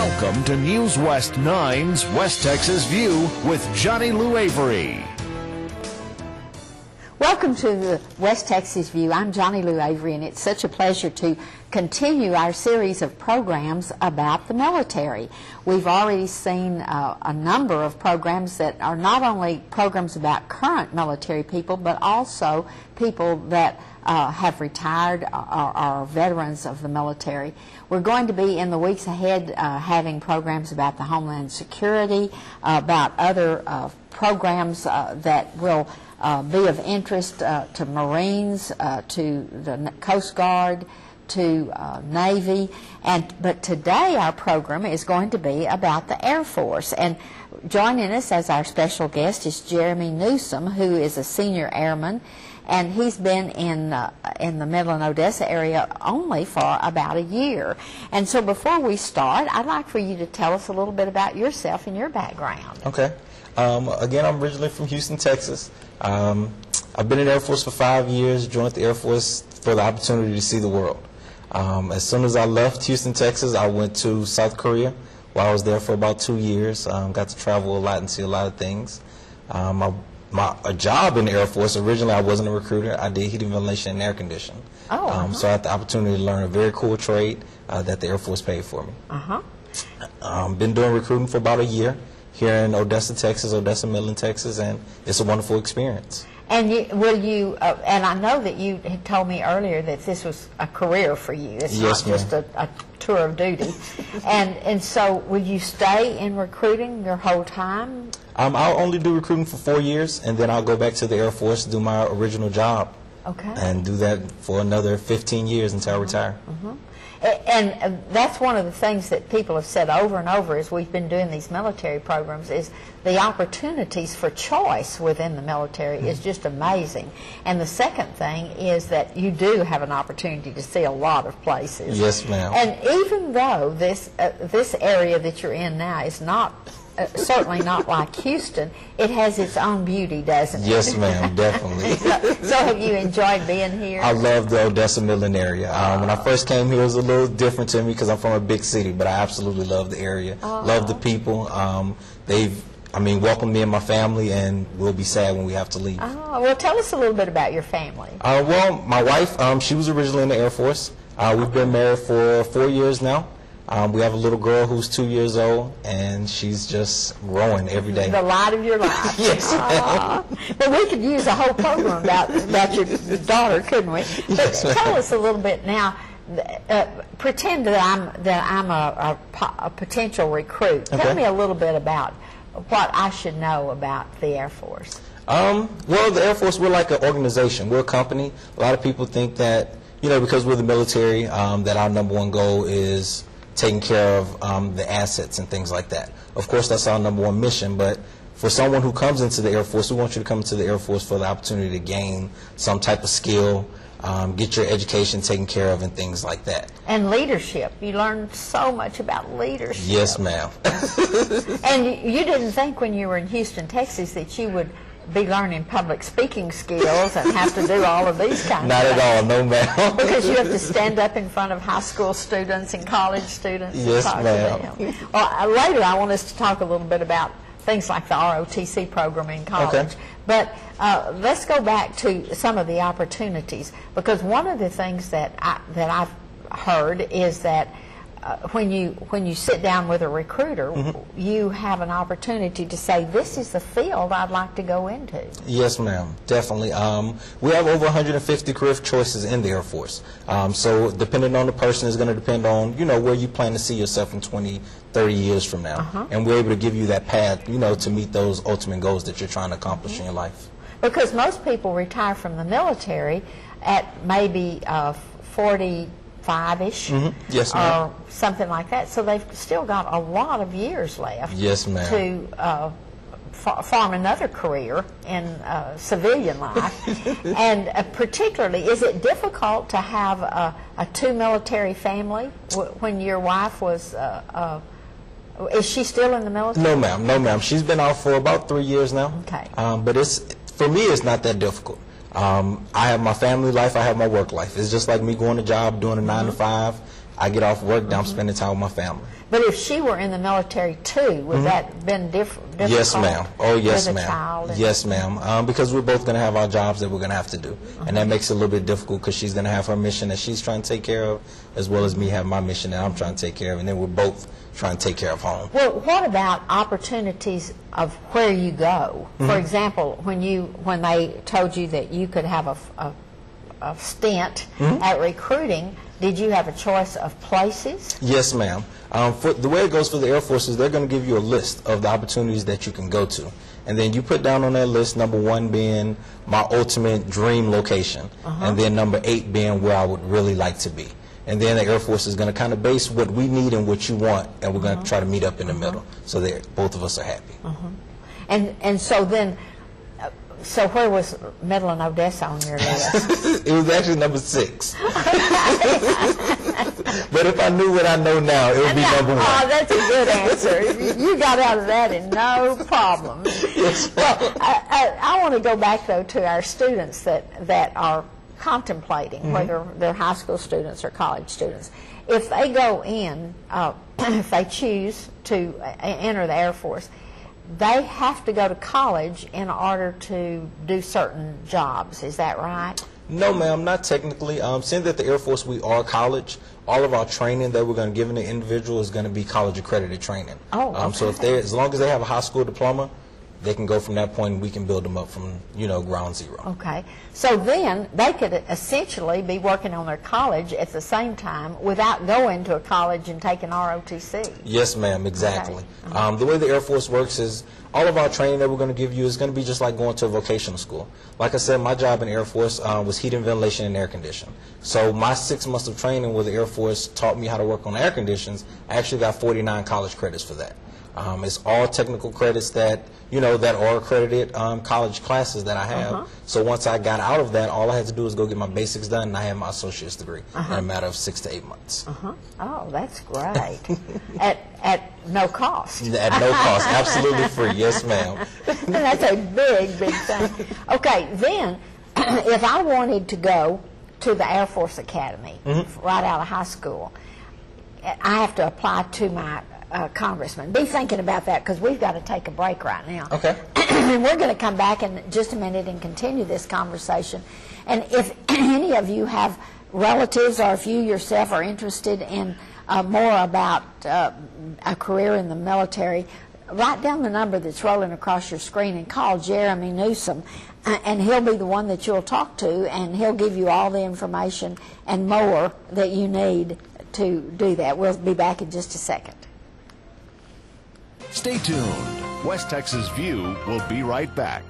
Welcome to News West 9's West Texas View with Johnny Lou Avery. Welcome to the West Texas View. I'm Johnny Lou Avery, and it's such a pleasure to continue our series of programs about the military. We've already seen a number of programs that are not only programs about current military people, but also people that have retired or are veterans of the military. We're going to be in the weeks ahead having programs about the Homeland Security, about other programs that will be of interest to Marines, to the Coast Guard, to Navy, but today our program is going to be about the Air Force. And joining us as our special guest is Jeremy Newsom, who is a senior airman, and he's been in the Midland-Odessa area only for about a year. And so before we start, I'd like for you to tell us a little bit about yourself and your background. Okay. Again, I'm originally from Houston, Texas. I've been in the Air Force for 5 years, joined the Air Force for the opportunity to see the world. As soon as I left Houston, Texas, I went to South Korea, where I was there for about 2 years. Got to travel a lot and see a lot of things. A job in the Air Force, originally I wasn't a recruiter. I did heating, ventilation, and air conditioning. So I had the opportunity to learn a very cool trade that the Air Force paid for me. Been doing recruiting for about a year here in Odessa, Texas, Odessa, Midland, Texas, and it's a wonderful experience. And and I know that you had told me earlier that this was a career for you. It's yes, not just a tour of duty. and so will you stay in recruiting your whole time? I'll only do recruiting for 4 years, and then I'll go back to the Air Force, do my original job. Okay. And do that for another 15 years until I retire. And that's one of the things that people have said over and over as we've been doing these military programs is the opportunities for choice within the military is just amazing. And the second thing is that you do have an opportunity to see a lot of places. Yes, ma'am. And even though this area that you're in now is not certainly not like Houston, it has its own beauty, doesn't it? Yes, ma'am, definitely. So have you enjoyed being here? I love the Odessa, Midland area. When I first came here, it was a little different to me because I'm from a big city, but I absolutely love the area, love the people. They've welcomed me and my family, and we'll be sad when we have to leave. Well, tell us a little bit about your family. Well, my wife, she was originally in the Air Force. We've been married for 4 years now. We have a little girl who's 2 years old, and she's just growing every day. The light of your life. Yes, ma'am. But we could use a whole program about your daughter, couldn't we? But yes, tell us a little bit now. Pretend that I'm a potential recruit. Tell me a little bit about what I should know about the Air Force. Well, the Air Force, we're like an organization. We're a company. A lot of people think that, because we're the military, that our #1 goal is taking care of the assets and things like that. Of course, that's our #1 mission, but for someone who comes into the Air Force, we want you to come into the Air Force for the opportunity to gain some type of skill, get your education taken care of, and things like that. And leadership. You learn so much about leadership. Yes, ma'am. And you didn't think when you were in Houston, Texas, that you would be learning public speaking skills and have to do all of these kinds Not of things. at all, no ma'am. Because you have to stand up in front of high school students and college students. Yes, and talk ma'am. to them. Well, later I want us to talk a little bit about things like the ROTC program in college. Okay. But let's go back to some of the opportunities, because one of the things that I've heard is that when you sit down with a recruiter, you have an opportunity to say, this is the field I'd like to go into. Yes, ma'am, definitely. We have over 150 career choices in the Air Force. So depending on the person is going to depend on, where you plan to see yourself in 20, 30 years from now. And we're able to give you that path, to meet those ultimate goals that you're trying to accomplish in your life. Because most people retire from the military at maybe 45-ish, yes, ma'am, or something like that. So they've still got a lot of years left. Yes, ma'am, to form another career in civilian life. And particularly, is it difficult to have a two-military family when your wife was? Is she still in the military? No, ma'am. No, ma'am. She's been out for about 3 years now. Okay. But for me, it's not that difficult. I have my family life, I have my work life. It's just like me going to job, doing a 9 to 5. I get off work, now I'm spending time with my family. But if she were in the military too, would that been difficult? Yes, ma'am. Oh, yes, with a ma'am. child? Yes, ma'am. Because we're both going to have our jobs that we're going to have to do. And that makes it a little bit difficult because she's going to have her mission that she's trying to take care of, as well as me have my mission that I'm trying to take care of. And then we're both trying to take care of home. Well, what about opportunities of where you go? For example, when they told you that you could have a stint at recruiting, did you have a choice of places? Yes, ma'am. The way it goes for the Air Force is they're going to give you a list of the opportunities that you can go to. And then you put down on that list, number 1 being my ultimate dream location, and then number 8 being where I would really like to be. And then the Air Force is going to kind of base what we need and what you want, and we're going to try to meet up in the middle so that both of us are happy. And so then, so where was Medellin, Odessa on your list? It was actually number 6. But if I knew what I know now, it would be number 1. Oh, that's a good answer. You got out of that in no problem. Well, I want to go back, though, to our students that are contemplating, whether they're high school students or college students. If they go in, if they choose to enter the Air Force, they have to go to college in order to do certain jobs. Is that right? No, ma'am, not technically. Seeing that the Air Force, we are college, all of our training that we're going to give the individual is going to be college accredited training. Oh, okay. So if as long as they have a high school diploma, they can go from that point and we can build them up from, ground zero. Okay. So then they could essentially be working on their college at the same time without going to a college and taking ROTC. Yes, ma'am, exactly. Okay. The way the Air Force works is all of our training that we're going to give you is going to be just like going to a vocational school. Like I said, my job in the Air Force was heating, ventilation, and air conditioning. So my 6 months of training with the Air Force taught me how to work on air conditions. I actually got 49 college credits for that. It's all technical credits that, that are accredited college classes that I have. So once I got out of that, all I had to do was go get my basics done, and I had my associate's degree in a matter of 6 to 8 months. Oh, that's great. At no cost. At no cost, absolutely free. Yes, ma'am. That's a big, big thing. Okay, then, if I wanted to go to the Air Force Academy right out of high school, I have to apply to my congressman. Be thinking about that because we've got to take a break right now. Okay. And we're going to come back in just a minute and continue this conversation. And if any of you have relatives or if you yourself are interested in more about a career in the military, write down the number that's rolling across your screen and call Jeremy Newsom, and he'll be the one that you'll talk to, and he'll give you all the information and more that you need to do that. We'll be back in just a second. Stay tuned. West Texas View will be right back.